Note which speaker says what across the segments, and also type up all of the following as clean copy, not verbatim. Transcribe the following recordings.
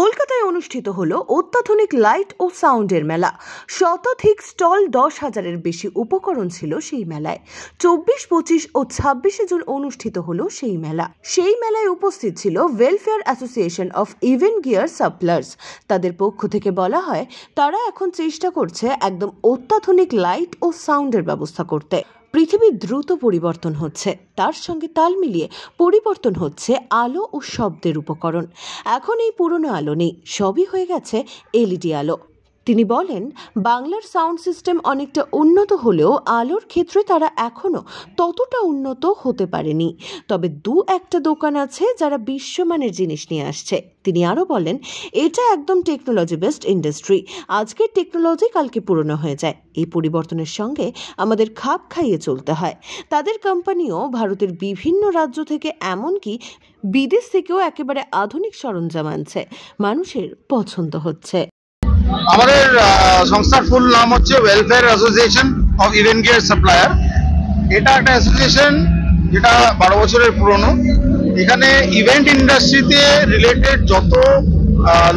Speaker 1: কলকাতায় অনুষ্ঠিত হলো অত্যাধুনিক লাইট ও সাউন্ডের মেলা। শতাধিক স্টল, 10,000-এর বেশি উপকরণ ছিল সেই মেলায়। 24, 25 ও 26 জুন অনুষ্ঠিত হলো সেই মেলা। সেই মেলায় উপস্থিত ছিল welfare association of event gear suppliers. তাদের পক্ষ থেকে বলা হয়, তারা এখন চেষ্টা করছে একদম অত্যাধুনিক লাইট ও সাউন্ডের ব্যবস্থা করতে। পৃথিবী দ্রুত পরিবর্তন হচ্ছে, তার সঙ্গে তাল মিলিয়ে পরিবর্তন হচ্ছে আলো ও শব্দের উপকরণ। এখন এই পুরনো আলো নেই, সবই হয়ে গেছে এলইডি আলো। তিনি বলেন, বাংলার সাউন্ড সিস্টেম অনেকটা উন্নত হলেও আলোর ক্ষেত্রে তারা এখনো ততটা উন্নত হতে পারেনি। তবে একটা দোকান আছে যারা বিশ্বমানের জিনিস নিয়ে আসছে। তিনি আরও বলেন, এটা একদম টেকনোলজি বেসড ইন্ডাস্ট্রি। আজকের টেকনোলজি কালকে পুরনো হয়ে যায়। এই পরিবর্তনের সঙ্গে আমাদের খাপ খাইয়ে চলতে হয়। তাদের কোম্পানিও ভারতের বিভিন্ন রাজ্য থেকে, এমনকি বিদেশ থেকেও একেবারে আধুনিক সরঞ্জাম আনছে। মানুষের পছন্দ হচ্ছে।
Speaker 2: আমাদের সংস্থার ফুল নাম হচ্ছে welfare association of event gear supplier. এটা একটা অ্যাসোসিয়েশন যেটা 12 বছরের পুরনো। এখানে ইভেন্ট ইন্ডাস্ট্রিতে রিলেটেড যত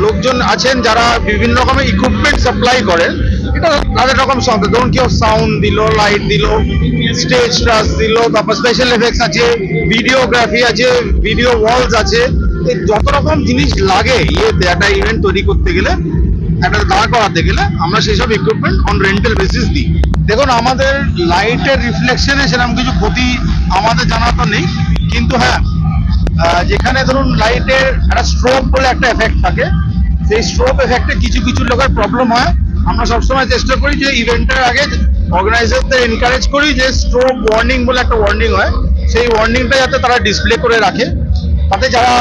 Speaker 2: লোকজন আছেন যারা বিভিন্ন রকমের ইকুইপমেন্ট সাপ্লাই করেন, এটা তাদের রকম সংস্থা। ধরুন কেউ সাউন্ড দিল, লাইট দিল, স্টেজ ট্রাস দিল, তারপর স্পেশাল এফেক্টস আছে, ভিডিওগ্রাফি আছে, ভিডিও ওয়ালস আছে, যত রকম জিনিস লাগে একটা ইভেন্ট তৈরি করতে গেলে, একটা দাঁড় করাতে গেলে, আমরা সেই সব ইকুইপমেন্ট অন রেন্টাল বেসিস দিই। দেখুন, আমাদের লাইটের রিফ্লেকশনে সেরকম কিছু ক্ষতি আমাদের জানা তো নেই, কিন্তু হ্যাঁ, যেখানে ধরুন লাইটের একটা স্ট্রোব বলে একটা এফেক্ট থাকে, সেই স্ট্রোব এফেক্টে কিছু কিছু লোকের প্রবলেম হয়। আমরা সবসময় চেষ্টা করি যে ইভেন্টের আগে অর্গানাইজারদের এনকারেজ করি যে স্ট্রোব ওয়ার্নিং বলে একটা ওয়ার্নিং হয়, সেই ওয়ার্নিংটা যাতে তারা ডিসপ্লে করে রাখে, তাতে যারা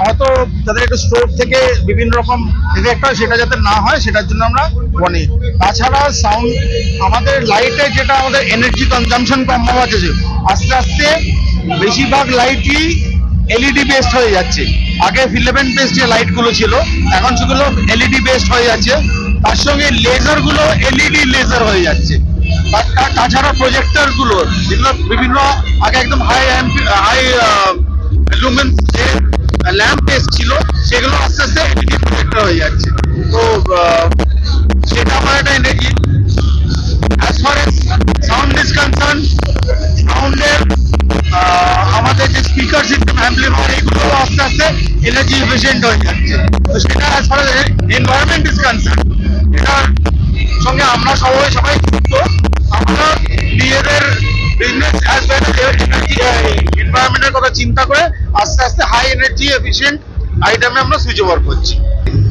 Speaker 2: হয়তো তাদের একটু স্ট্রোক থেকে বিভিন্ন রকম এফেক্ট হয় সেটা যাতে না হয়, সেটার জন্য আমরা বলি। তাছাড়া সাউন্ড, আমাদের লাইটে যেটা আমাদের এনার্জি কনজামশন কম হওয়া যাচ্ছে, আস্তে আস্তে বেশিরভাগ লাইটই এলইডি বেসড হয়ে যাচ্ছে। আগে ফিলামেন্ট বেসড যে লাইটগুলো ছিল, এখন সেগুলো এলইডি বেসড হয়ে যাচ্ছে। তার সঙ্গে লেজারগুলো এলইডি লেজার হয়ে যাচ্ছে। তাছাড়া প্রজেক্টরগুলো যেগুলো বিভিন্ন আগে একদম হাই লুমেন্স যে ল্যাম্প বেস ছিল, সেগুলো আস্তে আস্তে এলইডি প্রজেক্টর হয়ে যাচ্ছে। তো সেটা আমার একটা energy. As far age sound is concern, সাউন্ডের আমাদের যে স্পিকার সিস্টেম, অ্যাম্পলিফায়ার, এগুলো আস্তে আস্তে এনার্জি এফিশিয়েন্ট হয়ে যাচ্ছে। তো সেটা as far as environment is concern, এটার সঙ্গে আমরা সবাই যুক্ত। আমরা নিজেদের business as well as energy এনভায়রনমেন্টের কথা চিন্তা করে আস্তে আস্তে হাই এনার্জি এফিশিয়েন্ট আইটেমে আমরা সুইচ ওভার করছি।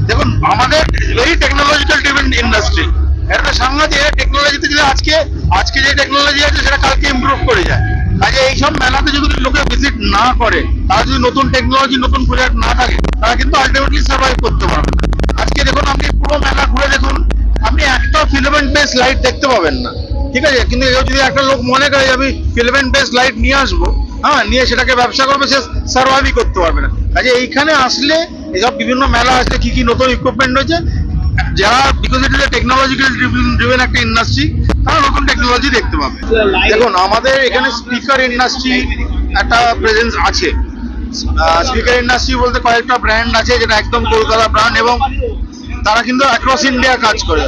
Speaker 2: দেখুন, আমাদের ভেরি টেকনোলজিক্যাল ড্রিভেন ইন্ডাস্ট্রি। একটা সাংঘাতিক টেকনোলজিতে গেলে আজকে যে টেকনোলজি আছে সেটা কালকে ইমপ্রুভ করে যায়। কাজে এইসব মেলাতে যদি লোকে ভিজিট না করে, তারা যদি নতুন টেকনোলজি, নতুন প্রোডাক্ট না থাকে, তারা কিন্তু আলটিমেটলি সার্ভাইভ করতে পারবে না। আজকে দেখুন, আপনি পুরো মেলা ঘুরে দেখুন, আপনি একটা ফিলামেন্ট বেস লাইট দেখতে পাবেন না, ঠিক আছে? কিন্তু যদি একটা লোক মনে করে আমি ফিলামেন্ট বেস লাইট নিয়ে আসবো, হ্যাঁ, নিয়ে সেটাকে ব্যবসা করবে, সে সার্ভাইভই করতে পারবে না। কাজে এইখানে আসলে এসব বিভিন্ন মেলা আসলে কি কি নতুন ইকুইপমেন্ট হয়েছে, যারা because it is a technological driven একটা ইন্ডাস্ট্রি, তারা নতুন টেকনোলজি দেখতে পাবে। দেখুন, আমাদের এখানে স্পিকার ইন্ডাস্ট্রি একটা প্রেজেন্স আছে। স্পিকার ইন্ডাস্ট্রি বলতে কয়েকটা ব্র্যান্ড আছে, যেটা একদম কলকাতা ব্র্যান্ড, এবং তারা কিন্তু অ্যাক্রস ইন্ডিয়া কাজ করে।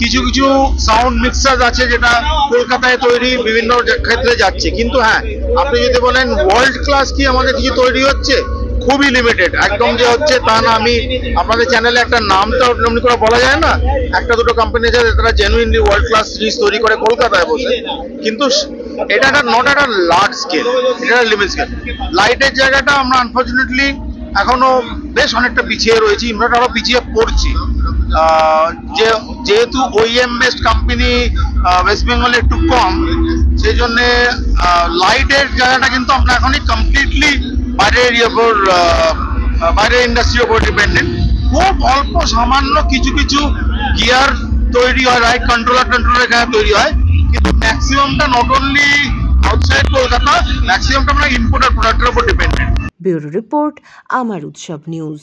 Speaker 2: কিছু কিছু সাউন্ড মিক্সার আছে যেটা কলকাতায় তৈরি, বিভিন্ন ক্ষেত্রে যাচ্ছে। কিন্তু হ্যাঁ, আপনি যদি বলেন ওয়ার্ল্ড ক্লাস কি আমাদের কিছু তৈরি হচ্ছে, খুবই লিমিটেড, একদম যে হচ্ছে তা না। আমি আপনাদের চ্যানেলে একটা নামটা এমনি করে বলা যায় না, একটা দুটো কোম্পানি আছে তারা জেনুইনলি ওয়ার্ল্ড ক্লাস জিনিস তৈরি করে কলকাতায় বসে, কিন্তু এটা একটা নট একটা লার্জ স্কেল, এটা লিমিট স্কেল। লাইটের জায়গাটা আমরা আনফর্চুনেটলি এখনো বেশ অনেকটা পিছিয়ে রয়েছি, আমরা আরো পিছিয়ে পড়ছি। যেহেতু ওইএম বেসড কোম্পানি ওয়েস্ট বেঙ্গলে একটু কম, সেই জন্যে লাইটের জায়গাটা কিন্তু আমরা এখনই কমপ্লিটলি বাইরের ইন্ডাস্ট্রির উপর ডিপেন্ডেন্ট। খুব অল্প সামান্য কিছু কিছু গিয়ার তৈরি হয়, লাইট কন্ট্রোলার এখানে তৈরি হয়, কিন্তু ম্যাক্সিমামটা নট অনলি আউটসাইড কলকাতা, ম্যাক্সিমামটা আমরা ইম্পোর্টার প্রোডাক্টের উপর ডিপেন্ডেন্ট।
Speaker 1: ব্যুরো রিপোর্ট, আমার উৎসব নিউজ।